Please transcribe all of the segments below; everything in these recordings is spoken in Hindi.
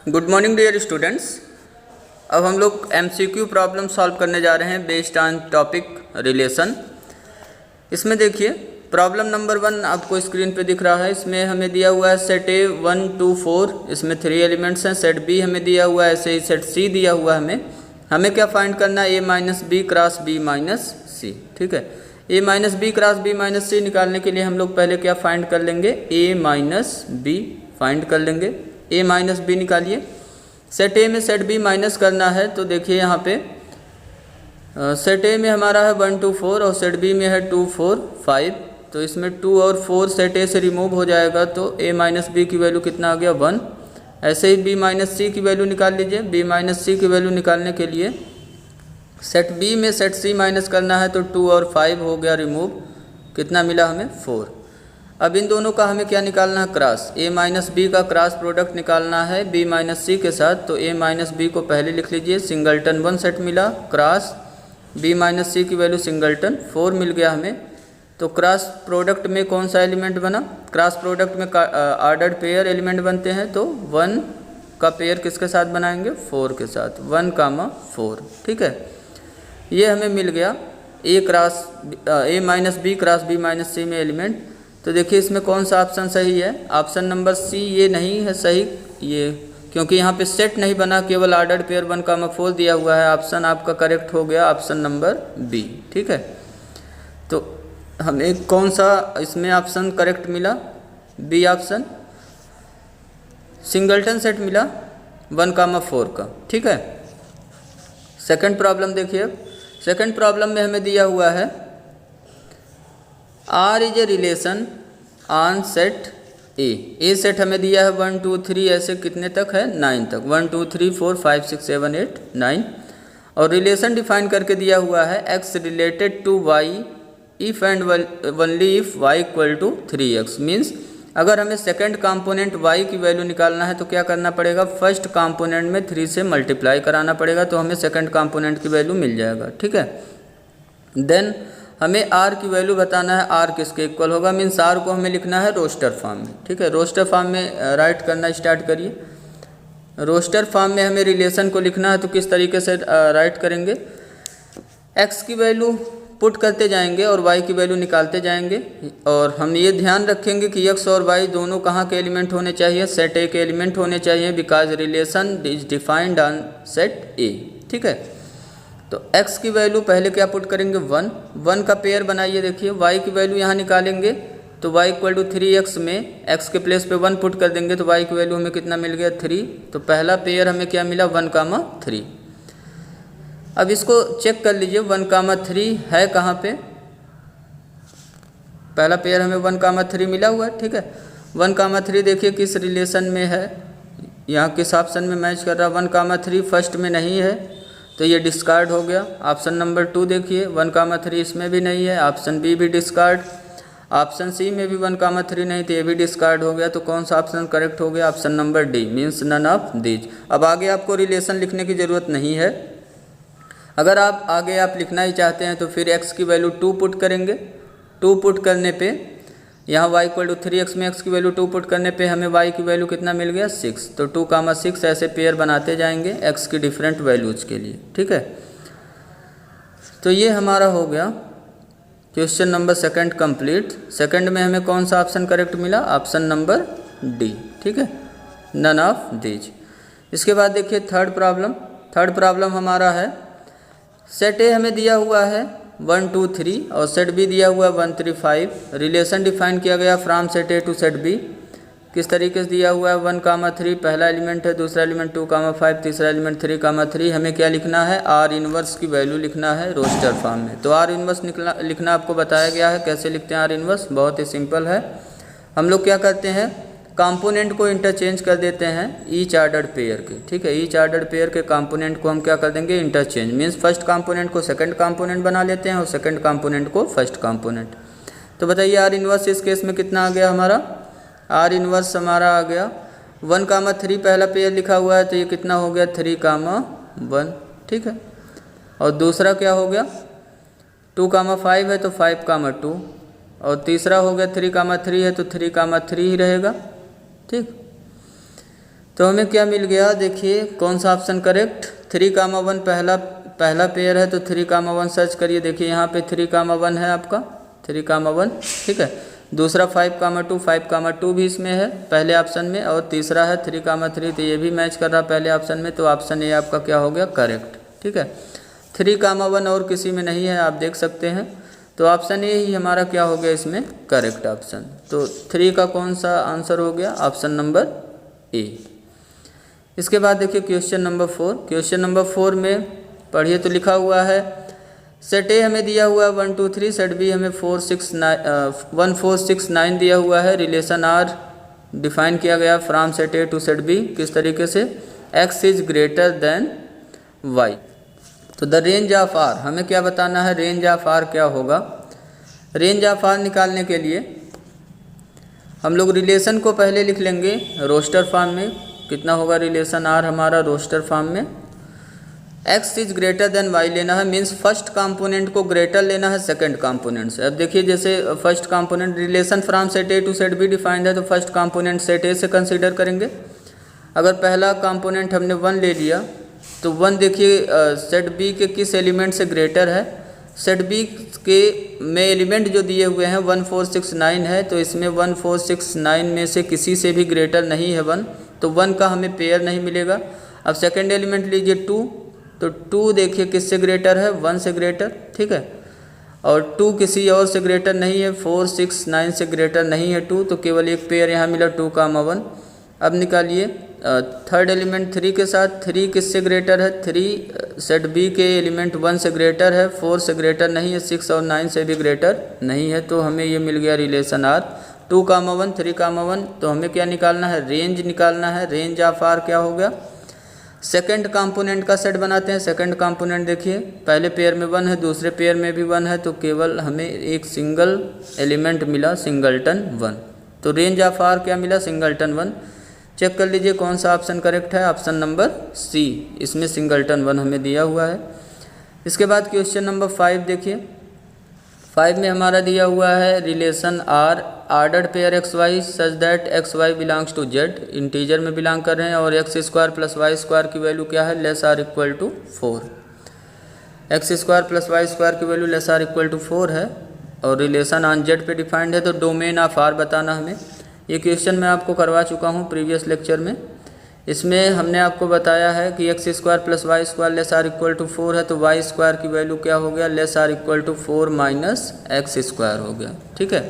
Good morning dear students. अब हम लोग एमसीक्यू प्रॉब्लम सॉल्व करने जा रहे हैं बेस्ड ऑन टॉपिक रिलेशन। इसमें देखिए प्रॉब्लम नंबर 1 आपको स्क्रीन पे दिख रहा है। इसमें हमें दिया हुआ है सेट ए 1 2 4, इसमें 3 एलिमेंट्स हैं। सेट बी हमें दिया हुआ है, ऐसे ही सेट सी दिया हुआ है। हमें क्या फाइंड करना है, A minus B cross B minus C. ठीक है, A minus B cross B minus C निकालने के लिए हम लोग पहले क्या फाइंड कर लेंगे, ए माइनस बी फाइंड कर लेंगे। ए माइनस बी निकालिए। सेट ए में सेट बी माइनस करना है तो देखिए यहाँ पे सेट ए में हमारा है 1 2 4 और सेट बी में है 2 4 5। तो इसमें 2 और 4 सेट ए से रिमूव हो जाएगा तो ए माइनस बी की वैल्यू कितना आ गया, 1। ऐसे ही बी माइनस सी की वैल्यू निकाल लीजिए। बी माइनस सी की वैल्यू निकालने के लिए सेट बी में सेट सी माइनस करना है तो 2 और 5 हो गया रिमूव, कितना मिला हमें, 4। अब इन दोनों का हमें क्या निकालना है, क्रॉस। ए माइनस बी का क्रॉस प्रोडक्ट निकालना है बी माइनस सी के साथ। तो ए माइनस बी को पहले लिख लीजिए, सिंगलटन 1 सेट मिला, क्रॉस बी माइनस सी की वैल्यू सिंगलटन 4 मिल गया हमें। तो क्रॉस प्रोडक्ट में कौन सा एलिमेंट बना, क्रॉस प्रोडक्ट में ऑर्डर्ड पेयर एलिमेंट बनते हैं। तो 1 का पेयर किसके साथ बनाएंगे, 4 के साथ, 1 कामा 4। ठीक है, ये हमें मिल गया A minus B cross B minus C में एलिमेंट। तो देखिए इसमें कौन सा ऑप्शन सही है, ऑप्शन नंबर सी ये नहीं है सही, ये क्योंकि यहाँ पे सेट नहीं बना, केवल ऑर्डर्ड पेयर 1 कामा 4 दिया हुआ है। ऑप्शन आपका करेक्ट हो गया ऑप्शन नंबर बी। ठीक है, तो हमें कौन सा इसमें ऑप्शन करेक्ट मिला, बी ऑप्शन, सिंगलटन सेट मिला 1 कामा 4 का। ठीक है, सेकंड प्रॉब्लम देखिए। सेकंड प्रॉब्लम में हमें दिया हुआ है R is a relation on set A set हमें दिया है 1 2 3 ऐसे कितने तक है, 9 तक, 1 2 3 4 5 6 7 8 9। और रिलेशन डिफाइन करके दिया हुआ है X related to Y if and only if Y equal to 3x। Means अगर हमें सेकंड कंपोनेंट y की वैल्यू निकालना है तो क्या करना पड़ेगा, फर्स्ट कंपोनेंट में 3 से मल्टीप्लाई कराना पड़ेगा तो हमें सेकंड कंपोनेंट की वैल्यू मिल जाएगा। ठीक है, देन हमें r की वैल्यू बताना है, r किसके इक्वल होगा, मीन्स r को हमें लिखना है रोस्टर फॉर्म में। ठीक है, रोस्टर फॉर्म में राइट करना स्टार्ट करिए। रोस्टर फॉर्म में हमें रिलेशन को लिखना है तो किस तरीके से राइट करेंगे, x की वैल्यू पुट करते जाएंगे और y की वैल्यू निकालते जाएंगे। और हम ये ध्यान रखेंगे कि x और y दोनों कहाँ के एलिमेंट होने चाहिए, सेट ए के एलिमेंट होने चाहिए, because relation is defined on set ए। ठीक है, तो x की वैल्यू पहले क्या पुट करेंगे, 1 का पेयर बनाइए। देखिए y की वैल्यू यहाँ निकालेंगे तो y इक्वल टू 3x में x के प्लेस पे 1 पुट कर देंगे तो y की वैल्यू हमें कितना मिल गया, 3। तो पहला पेयर हमें क्या मिला, 1 कामा 3। अब इसको चेक कर लीजिए 1 कामा 3 है कहाँ पे, पहला पेयर हमें 1 कामा 3 मिला हुआ है। ठीक है, 1 कामा 3 देखिए किस रिलेशन में है, यहाँ किस ऑप्शन में मैच कर रहा है, 1 कामा 3 फर्स्ट में नहीं है तो ये डिस्कार्ड हो गया। ऑप्शन नंबर 2 देखिए 1 कामा 3 इसमें भी नहीं है, ऑप्शन बी भी डिस्कार्ड, ऑप्शन सी में भी 1 कामा 3 नहीं तो ये भी डिस्कार्ड हो गया। तो कौन सा ऑप्शन करेक्ट हो गया, option number D, means none of these. अब आगे आपको रिलेशन लिखने की ज़रूरत नहीं है। अगर आप आगे लिखना ही चाहते हैं तो फिर x की वैल्यू 2 पुट करेंगे। 2 पुट करने पे यहाँ y इक्वल टू 3x में x की वैल्यू 2 पुट करने पे हमें y की वैल्यू कितना मिल गया, 6। तो 2 कामा 6 ऐसे पेयर बनाते जाएंगे x की डिफरेंट वैल्यूज़ के लिए। ठीक है, तो ये हमारा हो गया question number second complete. Second में हमें कौन सा ऑप्शन करेक्ट मिला, ऑप्शन नंबर डी। ठीक है, नन ऑफ दीज। इसके बाद देखिए थर्ड प्रॉब्लम। थर्ड प्रॉब्लम हमारा है सेट ए हमें दिया हुआ है 1 2 3 और सेट बी दिया हुआ है 1 3 5। रिलेशन डिफाइन किया गया from set A to set B. किस तरीके से दिया हुआ है, 1 कामा 3 पहला एलिमेंट है, दूसरा एलिमेंट 2 कामा 5, तीसरा एलिमेंट 3 कामा 3। हमें क्या लिखना है, आर इन्वर्स की वैल्यू लिखना है रोस्टर फॉर्म में। तो आर इन्वर्स लिखना आपको बताया गया है। कैसे लिखते हैं आर इन्वर्स, बहुत ही सिंपल है। हम लोग क्या करते हैं, कंपोनेंट को इंटरचेंज कर देते हैं ईच ऑर्डर्ड पेयर के। ठीक है, ईच ऑर्डर्ड पेयर के कंपोनेंट को हम क्या कर देंगे, इंटरचेंज। मीन्स फर्स्ट कंपोनेंट को सेकंड कंपोनेंट बना लेते हैं और सेकंड कंपोनेंट को फर्स्ट कंपोनेंट। तो बताइए आर इन्वर्स इस केस में कितना आ गया हमारा, आर इन्वर्स हमारा आ गया 1 कामा 3 पहला पेयर लिखा हुआ है तो ये कितना हो गया, 3 कामा 1। ठीक है, और दूसरा क्या हो गया, 2 कामा 5 है तो 5 कामा 2, और तीसरा हो गया 3 कामा 3 है तो 3 कामा 3 ही रहेगा। ठीक, तो हमें क्या मिल गया, देखिए कौन सा ऑप्शन करेक्ट, 3,1 पहला पेयर है तो 3,1 सर्च करिए। देखिए यहाँ पे 3,1 है आपका, 3,1 ठीक है। दूसरा 5,2, 5,2 भी इसमें है पहले ऑप्शन में, और तीसरा है 3,3, तो ये भी मैच कर रहा पहले ऑप्शन में, तो ऑप्शन ए आपका क्या हो गया, करेक्ट ठीक है। 3,1 और किसी में नहीं है, आप देख सकते हैं, तो ऑप्शन ए ही हमारा क्या हो गया इसमें करेक्ट ऑप्शन। तो 3 का कौन सा आंसर हो गया, ऑप्शन नंबर ए। इसके बाद देखिए क्वेश्चन नंबर 4। क्वेश्चन नंबर 4 में पढ़िए, तो लिखा हुआ है सेट ए हमें दिया हुआ है 1 2 3, सेट बी हमें 1 4 6 9 दिया हुआ है। रिलेशन आर डिफाइन किया गया from set A to set B, किस तरीके से, X is greater than Y. तो द रेंज ऑफ आर, हमें क्या बताना है, रेंज ऑफ आर क्या होगा। रेंज ऑफ आर निकालने के लिए हम लोग रिलेशन को पहले लिख लेंगे रोस्टर फॉर्म में। कितना होगा रिलेशन आर हमारा रोस्टर फॉर्म में, X is greater than Y लेना है, मीन्स फर्स्ट कंपोनेंट को ग्रेटर लेना है सेकंड कंपोनेंट से। अब देखिए जैसे first component relation from set A to set B defined है, तो फर्स्ट कंपोनेंट सेट ए से कंसीडर करेंगे। अगर पहला कंपोनेंट हमने 1 ले लिया, तो 1 देखिए सेट बी के किस एलिमेंट से ग्रेटर है, सेट बी के में एलिमेंट जो दिए हुए हैं 1 4 6 9 है, तो इसमें 1 4 6 9 में से किसी से भी ग्रेटर नहीं है 1, तो 1 का हमें पेयर नहीं मिलेगा। अब सेकंड एलिमेंट लीजिए 2, तो 2 देखिए किससे ग्रेटर है, 1 से ग्रेटर ठीक है, और 2 किसी और से ग्रेटर नहीं है, 4 6 9 से ग्रेटर नहीं है 2, तो केवल एक पेयर यहाँ मिला 2,1। अब निकालिए थर्ड एलिमेंट 3 के साथ, 3 किससे ग्रेटर है, 3 सेट बी के एलिमेंट 1 से ग्रेटर है, 4 से ग्रेटर नहीं है, 6 और 9 से भी ग्रेटर नहीं है, तो हमें ये मिल गया रिलेशन आर 2,1 3,1। तो हमें क्या निकालना है, रेंज निकालना है। रेंज ऑफ आर क्या हो गया, सेकंड कंपोनेंट का सेट बनाते हैं। सेकंड कंपोनेंट देखिए पहले पेयर में 1 है, दूसरे पेयर में भी 1 है, तो केवल हमें एक सिंगल एलिमेंट मिला सिंगलटन 1, तो रेंज ऑफ आर क्या मिला, सिंगलटन 1। चेक कर लीजिए कौन सा ऑप्शन करेक्ट है, ऑप्शन नंबर सी, इसमें सिंगलटन 1 हमें दिया हुआ है। इसके बाद क्वेश्चन नंबर 5 देखिए, 5 में हमारा दिया हुआ है relation R ordered pair x y such that x y belongs to Z, integer में बिलोंग कर रहे हैं, और x square plus Y square की वैल्यू क्या है, less or equal to 4। X square plus Y square की value less or equal to 4 है, और रिलेशन ऑन जेड पे डिफाइंड है, तो डोमेन ऑफ आर बताना हमें। ये क्वेश्चन मैं आपको करवा चुका हूँ प्रीवियस लेक्चर में। इसमें हमने आपको बताया है कि X square plus Y square less or equal to 4 है, तो वाई स्क्वायर की वैल्यू क्या हो गया, less or equal to 4 minus X square हो गया ठीक है।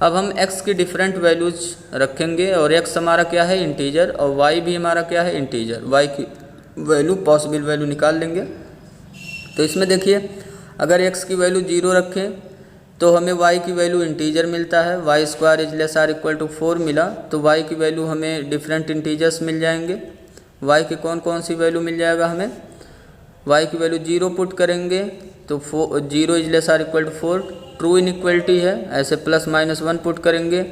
अब हम x की डिफरेंट वैल्यूज रखेंगे, और x हमारा क्या है इंटीजर, और y भी हमारा क्या है इंटीजर, y की वैल्यू पॉसिबल वैल्यू निकाल लेंगे। तो इसमें देखिए अगर x की वैल्यू 0 रखें तो हमें y की वैल्यू इंटीजर मिलता है, Y square is less or equal to 4 मिला, तो y की वैल्यू हमें डिफरेंट इंटीजर्स मिल जाएंगे। y की कौन कौन सी वैल्यू मिल जाएगा हमें, y की वैल्यू 0 पुट करेंगे तो 0 is less or equal to 4, true inequality है, ऐसे प्लस माइनस 1 पुट करेंगे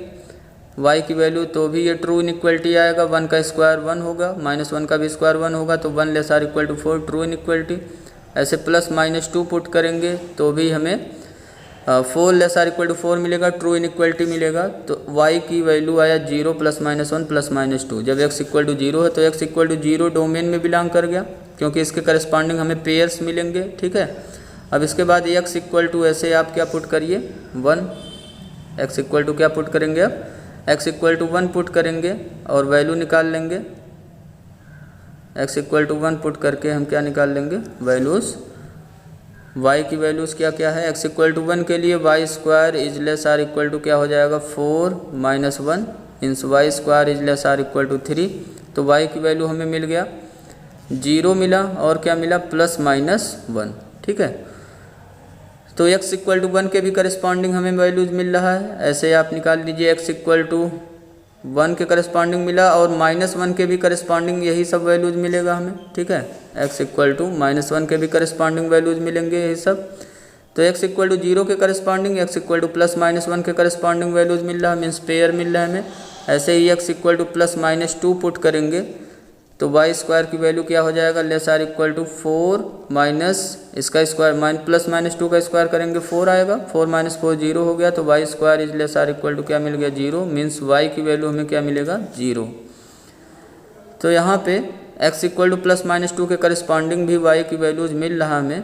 y की वैल्यू, तो भी ये ट्रू इनइक्वलिटी आएगा, 1 का स्क्वायर 1 होगा, माइनस 1 का भी स्क्वायर 1 होगा, तो 1 less or equal to 4 true inequality. ऐसे प्लस माइनस 2 पुट करेंगे तो भी हमें 4 लेस आर इक्वल टू 4 मिलेगा, ट्रू इनइक्वलिटी मिलेगा। तो y की वैल्यू आया 0 प्लस माइनस 1 प्लस माइनस 2। जब x इक्वल टू 0 है तो x इक्वल टू 0 डोमेन में बिलोंग कर गया, क्योंकि इसके करस्पॉन्डिंग हमें पेयर्स मिलेंगे ठीक है। अब इसके बाद x इक्वल टू ऐसे आप क्या पुट करिए 1, x इक्वल टू क्या पुट करेंगे, अब x इक्वल टू 1 पुट करेंगे और वैल्यू निकाल लेंगे। x इक्वल टू 1 पुट करके हम क्या निकाल लेंगे, वैल्यूज़ y की वैल्यूज़ क्या क्या है। x इक्वल टू 1 के लिए y square is less or equal to क्या हो जाएगा 4 माइनस 1 इंस y square is less or equal to 3, तो y की वैल्यू हमें मिल गया 0 मिला, और क्या मिला प्लस माइनस 1 ठीक है। तो x इक्वल टू 1 के भी करस्पॉन्डिंग हमें वैल्यूज़ मिल रहा है, ऐसे आप निकाल लीजिए x इक्वल टू 1 के करस्पॉन्डिंग मिला, और माइनस 1 के भी करस्पॉन्डिंग यही सब वैल्यूज़ मिलेगा हमें ठीक है। x इक्वल टू माइनस 1 के भी करस्पॉन्डिंग वैल्यूज़ मिलेंगे यही सब। तो x इक्वल टू 0 के corresponding, x equal to plus minus 1 के करस्पॉन्डिंग वैल्यूज़ मिल रहा है, मीन्स पेयर मिल रहा है हमें। ऐसे ही x equal to plus minus 2 put करेंगे तो वाई स्क्वायर की वैल्यू क्या हो जाएगा, less or equal to 4 minus इसका स्क्वायर प्लस माइनस 2 का स्क्वायर करेंगे 4 आएगा, 4 माइनस 4 0 हो गया, तो y square is less or equal to क्या मिल गया 0, मीन्स वाई की वैल्यू हमें क्या मिलेगा 0। तो यहाँ पे x equal to plus minus 2 के करस्पॉन्डिंग भी y की वैल्यूज मिल रहा हमें,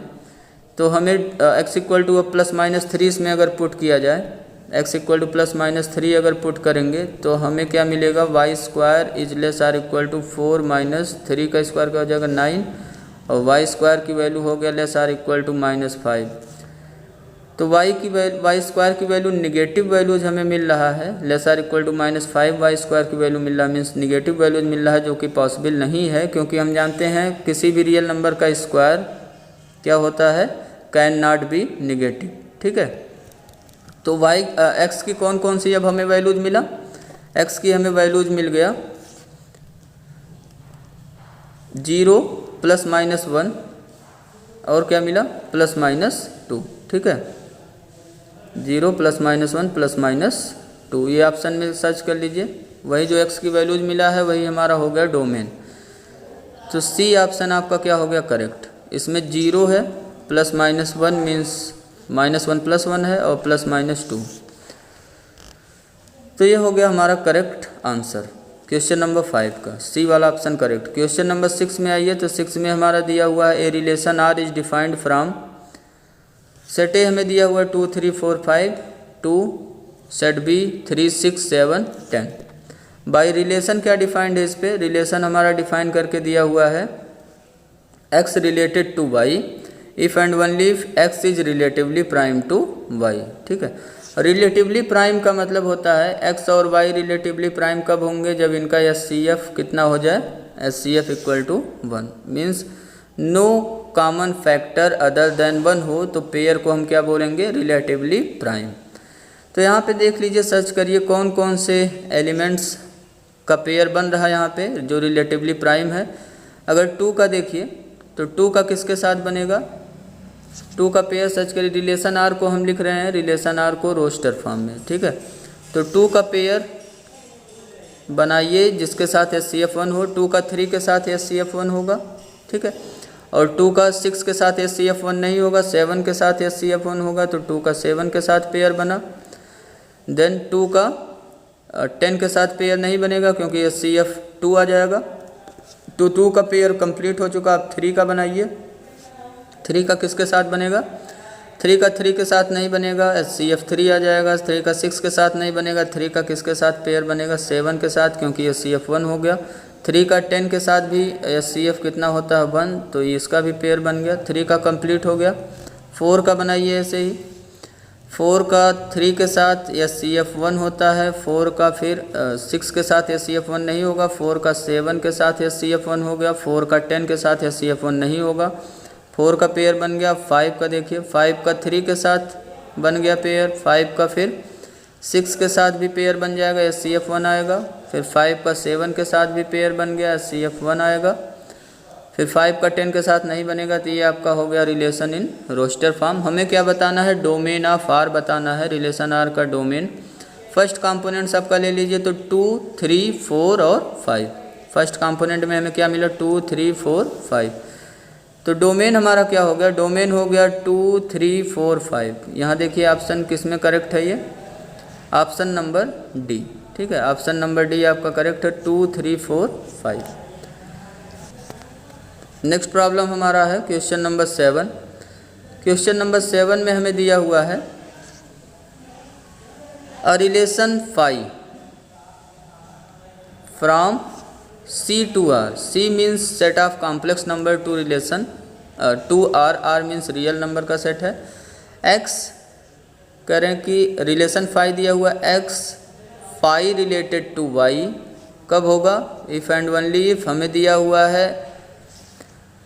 तो हमें x equal to plus minus 3 इसमें अगर पुट किया जाए, x equal to plus minus 3 अगर पुट करेंगे तो हमें क्या मिलेगा, y square is less or equal to 4 minus 3 का स्क्वायर क्या हो जाएगा 9, और वाई स्क्वायर की वैल्यू हो गया लेस आर इक्वल टू -5। तो वाई स्क्वायर की वैल्यू निगेटिव वैल्यूज हमें मिल रहा है, less or equal to -5 y square की वैल्यू मिल रहा है, मीन्स निगेटिव वैल्यूज मिल रहा है, जो कि पॉसिबल नहीं है, क्योंकि हम जानते हैं किसी भी रियल नंबर का स्क्वायर क्या होता है, कैन नॉट बी निगेटिव। ठीक है, तो एक्स की कौन कौन सी अब हमें वैल्यूज मिला, एक्स की हमें वैल्यूज मिल गया 0 प्लस माइनस 1 और क्या मिला प्लस माइनस 2। ठीक है, 0 प्लस माइनस 1 प्लस माइनस 2, ये ऑप्शन में सर्च कर लीजिए, वही जो एक्स की वैल्यूज मिला है वही हमारा हो गया डोमेन। तो सी ऑप्शन आपका क्या हो गया करेक्ट। इसमें 0 है, प्लस माइनस 1 मीन्स -1 प्लस 1 है, और प्लस माइनस 2। तो ये हो गया हमारा करेक्ट आंसर क्वेश्चन नंबर 5 का, सी वाला ऑप्शन करेक्ट। क्वेश्चन नंबर 6 में आइए, तो 6 में हमारा दिया हुआ है a relation R is defined from, set A हमें दिया हुआ है 2 3 4 5 2, सेट बी 3 6 7 10। बाई रिलेशन क्या डिफाइंड है, इस पे रिलेशन हमारा डिफाइन करके दिया हुआ है x related to y if and only if x is relatively prime to y। ठीक है, रिलेटिवली प्राइम का मतलब होता है x और y रिलेटिवली प्राइम कब होंगे, जब इनका SCF कितना हो जाए, SCF equal to 1, means no common factor other than 1 हो, तो पेयर को हम क्या बोलेंगे, रिलेटिवली प्राइम। तो यहाँ पे देख लीजिए, सर्च करिए कौन कौन से एलिमेंट्स का पेयर बन रहा है यहाँ पे जो रिलेटिवली प्राइम है। अगर 2 का देखिए, तो 2 का किसके साथ बनेगा, 2 का पेयर सर्च करिए, रिलेशन आर को हम लिख रहे हैं, रिलेशन आर को रोस्टर फॉर्म में। ठीक है, तो 2 का पेयर बनाइए जिसके साथ SCF1 हो, 2 का 3 के साथ SCF1 होगा। ठीक है, और 2 का 6 के साथ SCF1 नहीं होगा, 7 के साथ SCF1 होगा, तो 2 का 7 के साथ पेयर बना। देन 2 का 10 के साथ पेयर नहीं बनेगा क्योंकि SCF2 आ जाएगा, तो 2 का पेयर कंप्लीट हो चुका। आप 3 का बनाइए, 3 का किसके साथ बनेगा, 3 का 3 के साथ नहीं बनेगा, SCF3 आ जाएगा। 3 का 6 के साथ नहीं बनेगा, 3 का किसके साथ पेयर बनेगा, 7 के साथ, क्योंकि SCF1 हो गया। 3 का 10 के साथ भी SCF कितना होता है 1, तो इसका भी पेयर बन गया, 3 का कंप्लीट हो गया। 4 का बनाइए ऐसे ही, 4 का 3 के साथ SCF1 होता है, 4 का फिर 6 के साथ SCF1 नहीं होगा, 4 का 7 के साथ SCF1 हो गया, 4 का 10 के साथ SCF1 नहीं होगा, 4 का पेयर बन गया। 5 का देखिए, 5 का 3 के साथ बन गया पेयर, 5 का फिर 6 के साथ भी पेयर बन जाएगा, SCF1 आएगा। फिर 5 का 7 के साथ भी पेयर बन गया, SCF1 आएगा। फिर 5 का 10 के साथ नहीं बनेगा, तो ये आपका हो गया रिलेशन इन रोस्टर फॉर्म। हमें क्या बताना है, डोमेन ऑफ आर बताना है, रिलेशन आर का डोमेन। फर्स्ट कंपोनेंट आपका ले लीजिए, तो 2 3 4 और 5। फर्स्ट कंपोनेंट में हमें क्या मिला, 2 3 4 5। तो डोमेन हमारा क्या हो गया, डोमेन हो गया 2 3 4 5। यहाँ देखिए ऑप्शन किस में करेक्ट है, ये ऑप्शन नंबर डी। ठीक है, ऑप्शन नंबर डी आपका करेक्ट है, 2 3 4 5। नेक्स्ट प्रॉब्लम हमारा है क्वेश्चन नंबर 7। क्वेश्चन नंबर 7 में हमें दिया हुआ है a relation phi from C to R। C means set of complex number to relation to R, R means real number का सेट है। X करें कि रिलेशन फाई दिया हुआ X phi related to Y कब होगा, इफ़ एंड ओनली इफ हमें दिया हुआ है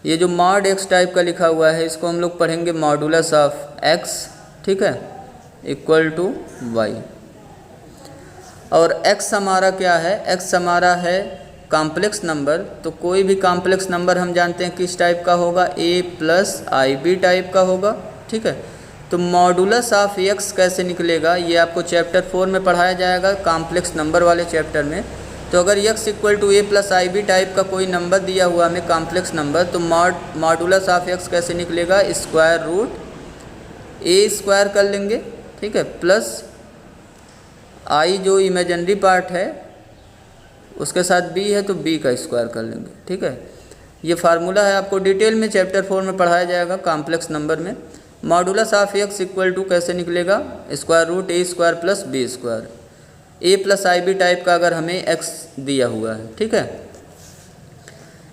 ये जो मॉड X टाइप का लिखा हुआ है, इसको हम लोग पढ़ेंगे मॉडुलस ऑफ X। ठीक है, इक्वल टू Y। और X हमारा क्या है, X हमारा है कॉम्प्लेक्स नंबर। तो कोई भी कॉम्प्लेक्स नंबर हम जानते हैं किस टाइप का होगा, A प्लस IB टाइप का होगा। ठीक है, तो मॉडुलस ऑफ X कैसे निकलेगा, ये आपको चैप्टर 4 में पढ़ाया जाएगा, कॉम्प्लेक्स नंबर वाले चैप्टर में। तो अगर X equal to A plus IB type का कोई नंबर दिया हुआ हमें कॉम्प्लेक्स नंबर, तो मॉडुलस ऑफ X कैसे निकलेगा, स्क्वायर रूट A स्क्वायर कर लेंगे। ठीक है, प्लस I जो इमेजिनरी पार्ट है उसके साथ b है तो b का स्क्वायर कर लेंगे, ठीक है। ये फार्मूला है, आपको डिटेल में चैप्टर 4 में पढ़ाया जाएगा कॉम्प्लेक्स नंबर में। Modulus of x equal to कैसे निकलेगा, square root a square plus b square, a plus IB type का अगर हमें x दिया हुआ है, ठीक है।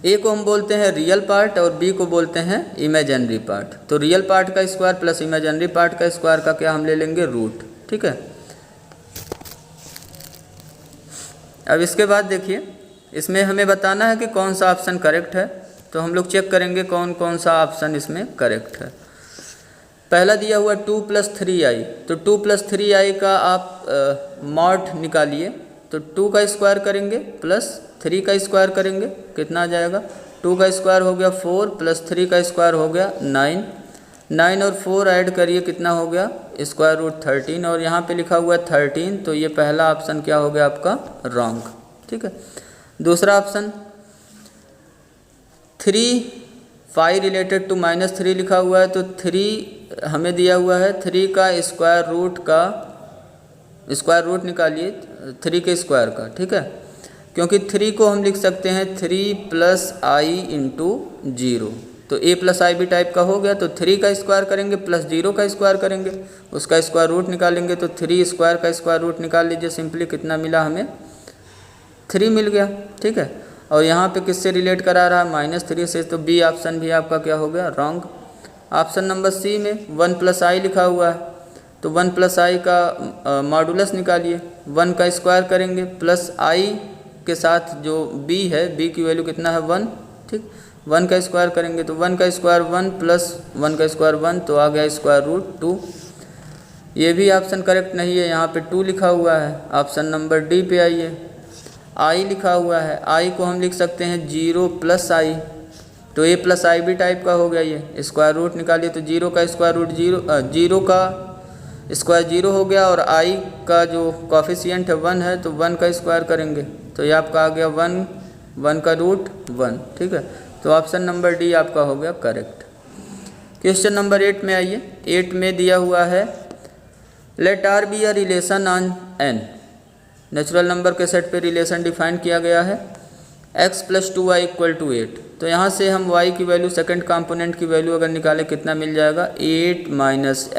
a को हम बोलते हैं रियल पार्ट और b को बोलते हैं इमेजिनरी पार्ट। तो रियल पार्ट का स्क्वायर प्लस इमेजिनरी पार्ट का स्क्वायर का क्या हम ले लेंगे, रूट, ठीक है। अब इसके बाद देखिए, इसमें हमें बताना है कि कौन सा ऑप्शन करेक्ट है। तो हम लोग चेक करेंगे कौन कौन सा ऑप्शन इसमें करेक्ट है। पहला दिया हुआ 2 + 3i, तो 2 + 3i का आप मॉड निकालिए। तो 2 का स्क्वायर करेंगे प्लस 3 का स्क्वायर करेंगे, कितना आ जाएगा, 2 का स्क्वायर हो गया 4 प्लस 3 का स्क्वायर हो गया 9, 9 और 4 ऐड करिए कितना हो गया, स्क्वायर रूट 13, और यहाँ पे लिखा हुआ है 13, तो ये पहला ऑप्शन क्या हो गया आपका, रॉन्ग, ठीक है। दूसरा ऑप्शन 3 5 रिलेटेड टू -3 लिखा हुआ है, तो 3 हमें दिया हुआ है, 3 का स्क्वायर रूट निकालिए 3 के स्क्वायर का, ठीक है। क्योंकि 3 को हम लिख सकते हैं 3 + i × 0, तो a + ib टाइप का हो गया। तो 3 का स्क्वायर करेंगे प्लस 0 का स्क्वायर करेंगे, उसका स्क्वायर रूट निकालेंगे। तो 3 स्क्वायर का स्क्वायर रूट निकाल लीजिए, सिंपली कितना मिला हमें, 3 मिल गया, ठीक है। और यहाँ पे किससे रिलेट करा रहा है, -3 से, तो बी ऑप्शन भी आपका क्या हो गया, रॉन्ग। ऑप्शन नंबर सी में 1 + i लिखा हुआ है, तो 1 + i का मॉडुलस निकालिए, 1 का स्क्वायर करेंगे प्लस i के साथ जो b है, b की वैल्यू कितना है 1, ठीक, 1 का स्क्वायर करेंगे, तो 1 का स्क्वायर 1 प्लस 1 का स्क्वायर 1, तो आ गया स्क्वायर रूट 2। ये भी ऑप्शन करेक्ट नहीं है, यहाँ पे 2 लिखा हुआ है। ऑप्शन नंबर डी पे आइए, i लिखा हुआ है, i को हम लिख सकते हैं 0 + i, तो a + ib टाइप का हो गया, ये स्क्वायर रूट निकालिए। तो 0 का स्क्वायर रूट 0 का स्क्वायर 0 हो गया, और i का जो कॉफिशिएंट है 1 है, तो 1 का स्क्वायर करेंगे, तो ये आपका आ गया 1 का रूट 1, ठीक है। तो ऑप्शन नंबर डी आपका हो गया करेक्ट। क्वेश्चन नंबर 8 में आइए। 8 में दिया हुआ है, let R be a relation on n, natural number के सेट पे रिलेशन डिफाइन किया गया है, x + 2y = 8। तो यहाँ से हम y की वैल्यू, सेकंड कंपोनेंट की वैल्यू अगर निकाले कितना मिल जाएगा, 8 -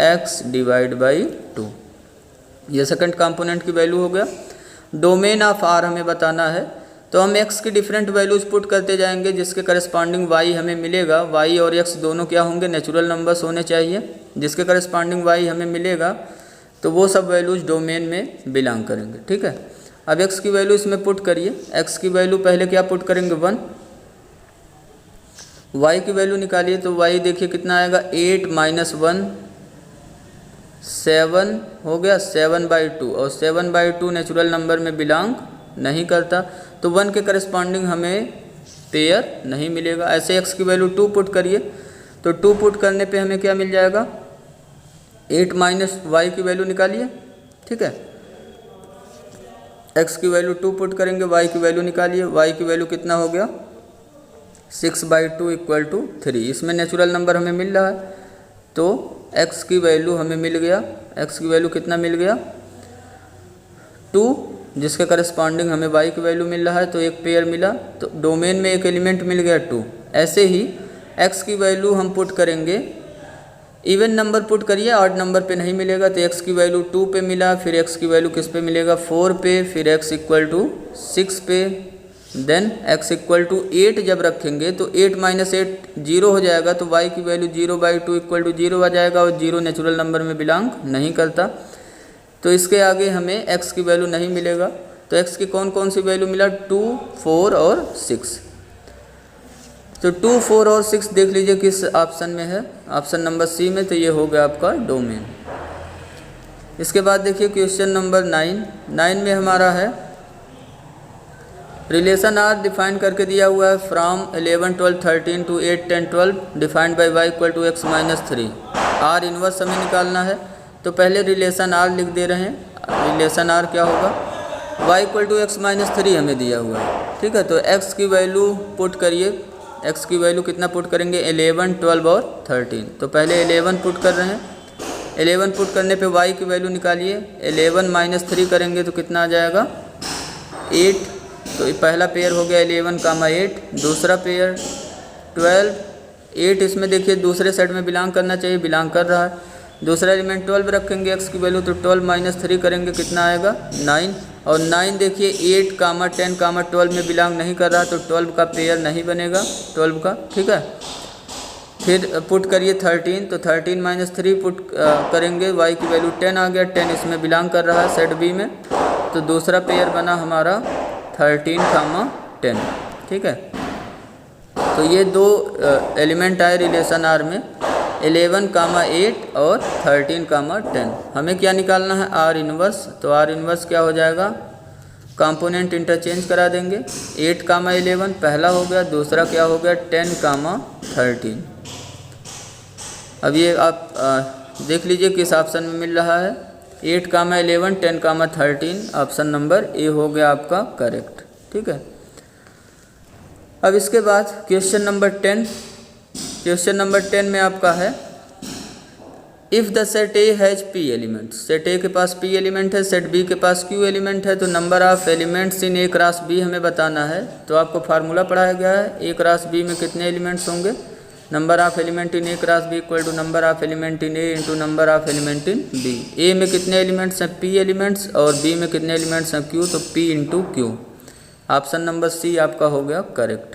x / 2, ये सेकंड कंपोनेंट की वैल्यू हो गया। डोमेन ऑफ r हमें बताना है, तो हम x की डिफरेंट वैल्यूज पुट करते जाएंगे, जिसके करस्पॉन्डिंग y हमें मिलेगा। y और x दोनों क्या होंगे, नेचुरल नंबर्स होने चाहिए, जिसके करस्पॉन्डिंग y हमें मिलेगा, तो वो सब वैल्यूज डोमेन में बिलोंग करेंगे, ठीक है। अब x की वैल्यू इसमें पुट करिए, x की वैल्यू पहले क्या पुट करेंगे 1, y की वैल्यू निकालिए, तो y देखिए कितना आएगा, 8 - 1 7 हो गया, 7/2, और 7/2 नेचुरल नंबर में बिलोंग नहीं करता, तो 1 के करस्पॉन्डिंग हमें पेयर नहीं मिलेगा। ऐसे x की वैल्यू 2 पुट करिए, तो 2 पुट करने पे हमें क्या मिल जाएगा, 8 - y की वैल्यू निकालिए, ठीक है। x की वैल्यू 2 पुट करेंगे, y की वैल्यू निकालिए, y की वैल्यू कितना हो गया, 6/2 = 3। इसमें नेचुरल नंबर हमें मिल रहा है, तो x की वैल्यू हमें मिल गया, x की वैल्यू कितना मिल गया, 2, जिसके करस्पॉन्डिंग हमें y की वैल्यू मिल रहा है, तो एक पेयर मिला, तो डोमेन में एक एलिमेंट मिल गया 2। ऐसे ही x की वैल्यू हम पुट करेंगे, इवन नंबर पुट करिए, ऑड नंबर पे नहीं मिलेगा, तो x की वैल्यू 2 पे मिला, फिर x की वैल्यू किस पे मिलेगा, 4 पे, फिर x = 6 पे, देन x = 8 जब रखेंगे, तो 8 - 8 0 हो जाएगा, तो y की वैल्यू 0/2 = 0 आ जाएगा, और 0 नेचुरल नंबर में बिलोंग नहीं करता, तो इसके आगे हमें x की वैल्यू नहीं मिलेगा। तो x की कौन कौन सी वैल्यू मिला, 2 4 और 6, तो 2 4 और 6 देख लीजिए किस ऑप्शन में है, ऑप्शन नंबर सी में, तो ये हो गया आपका डोमेन। इसके बाद देखिए क्वेश्चन नंबर 9 में हमारा है, रिलेशन आर डिफाइन करके दिया हुआ है, from 11 12 13 to 8 10 12 defined by y = x - 3। Are inverse हमें निकालना है, तो पहले रिलेशन आर लिख दे रहे हैं। रिलेशन आर क्या होगा, y = x - 3 हमें दिया हुआ है, ठीक है। तो x की वैल्यू पुट करिए, x की वैल्यू कितना पुट करेंगे, 11 12 और 13, तो पहले 11 पुट कर रहे हैं, 11 पुट करने पे y की वैल्यू निकालिए, 11 - 3 करेंगे तो कितना आ जाएगा, 8, तो ये पहला पेयर हो गया 11 कामा 8, दूसरा पेयर 12, 8 इसमें देखिए दूसरे सेट में बिलोंग करना चाहिए, बिलोंग कर रहा है। दूसरा एलिमेंट 12 रखेंगे x की वैल्यू, तो 12 माइनस 3 करेंगे कितना आएगा 9, और 9 देखिए 8 कामा 10 कामा 12 में बिलोंग नहीं कर रहा, तो 12 का पेयर नहीं बनेगा 12 का, ठीक है। फिर पुट करिए 13, तो 13 माइनस 3 पुट करेंगे, y की वैल्यू 10 आ गया, 10 इसमें बिलोंग कर रहा है सेट बी में, तो दूसरा पेयर बना हमारा 13 कामा 10, ठीक है। तो ये दो एलिमेंट आए रिलेशन आर में, 11 कामा 8 और 13 कामा 10। हमें क्या निकालना है आर इन्वर्स, तो आर इन्वर्स क्या हो जाएगा, कंपोनेंट इंटरचेंज करा देंगे, 8 कामा 11 पहला हो गया, दूसरा क्या हो गया 10 कामा 13। अब ये आप देख लीजिए किस ऑप्शन में मिल रहा है, 8 कामा 11 10 कामा 13, ऑप्शन नंबर ए हो गया आपका करेक्ट, ठीक है। अब इसके बाद क्वेश्चन नंबर 10, क्वेश्चन नंबर 10 में आपका है if the set A has P element, set A के पास पी एलिमेंट है, सेट बी के पास क्यू एलिमेंट है, तो number of elements in A cross B हमें बताना है। तो आपको फार्मूला पढ़ाया गया है, ए क्रॉस बी में कितने एलिमेंट्स होंगे, number of element in A cross B equal to number of element in A into number of element in B. A में कितने एलिमेंट्स हैं पी एलिमेंट्स, और बी में कितने एलिमेंट्स हैं क्यू, तो P into Q. Option number C आपका हो गया करेक्ट,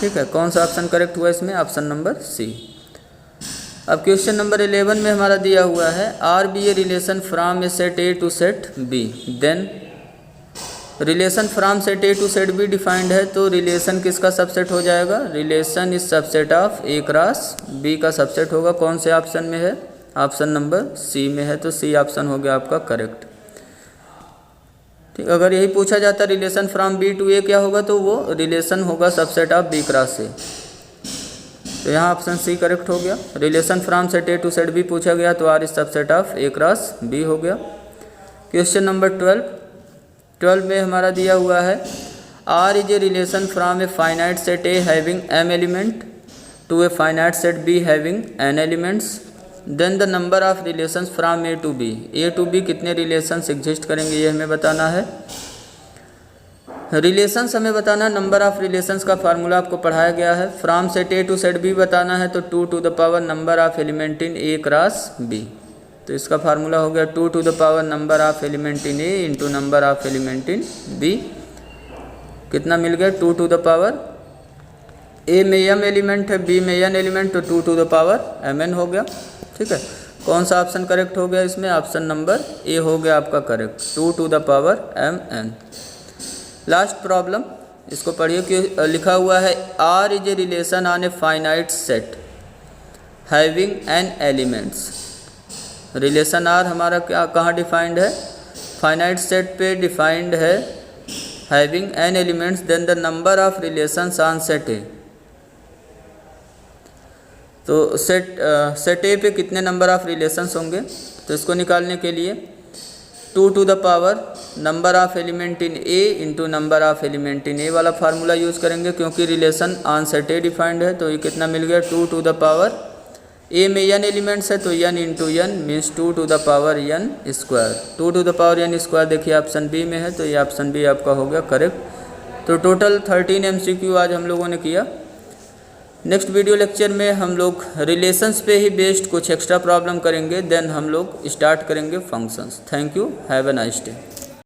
ठीक है। कौन सा ऑप्शन करेक्ट हुआ इसमें, ऑप्शन नंबर सी। अब क्वेश्चन नंबर 11 में हमारा दिया हुआ है R be a relation from a set A to set B, then relation from set A to set B defined है, तो रिलेशन किसका सबसेट हो जाएगा, relation is subset of A cross B का सबसेट होगा। कौन से ऑप्शन में है, ऑप्शन नंबर सी में है, तो सी ऑप्शन हो गया आपका करेक्ट, ठीक। अगर यही पूछा जाता relation from B to A क्या होगा, तो वो रिलेशन होगा subset of B cross A, तो यहाँ ऑप्शन सी करेक्ट हो गया। Relation from set A to set B पूछा गया, तो R is subset of A cross B हो गया। क्वेश्चन नंबर 12 में हमारा दिया हुआ है R is a relation from a finite set A having M element to a finite set B having N elements, then the number of relations from A to B. A to B कितने रिलेशंस एग्जिस्ट करेंगे ये हमें बताना है। रिलेशंस हमें बताना है, नंबर ऑफ रिलेशंस का फार्मूला आपको पढ़ाया गया है। From set A to set B बताना है, तो 2 to the power number of element in A cross B, तो इसका फार्मूला हो गया 2 to the power number of element in A into number of element in B. कितना मिल गया 2 टू द पावर, ए में एम एलिमेंट है, बी में एन एलिमेंट, तो 2 to the power M N हो गया, ठीक है। कौन सा ऑप्शन करेक्ट हो गया इसमें, ऑप्शन नंबर ए हो गया आपका correct, 2 to the power M N. Last problem इसको पढ़िए कि लिखा हुआ है R is a relation on a finite set having N elements. Relation R हमारा क्या कहाँ डिफाइंड है, फाइनाइट सेट पे डिफाइंड है, having N elements, then the number of relations on set A. तो सेट ए पे कितने नंबर ऑफ रिलेशंस होंगे, तो इसको निकालने के लिए 2 to the power number of element in A into number of element in A वाला फार्मूला यूज़ करेंगे, क्योंकि relation on set A defined है। तो ये कितना मिल गया 2 टू द पावर, ए में n एलिमेंट्स है, तो n into n means 2 to the power n square. 2 to the power n square देखिए ऑप्शन बी में है, तो ये ऑप्शन बी आपका हो गया करेक्ट। तो टोटल 13 MCQ आज हम लोगों ने किया। नेक्स्ट वीडियो लेक्चर में हम लोग रिलेशंस पे ही बेस्ड कुछ एक्स्ट्रा प्रॉब्लम करेंगे, देन हम लोग स्टार्ट करेंगे functions. Thank you, have a nice day.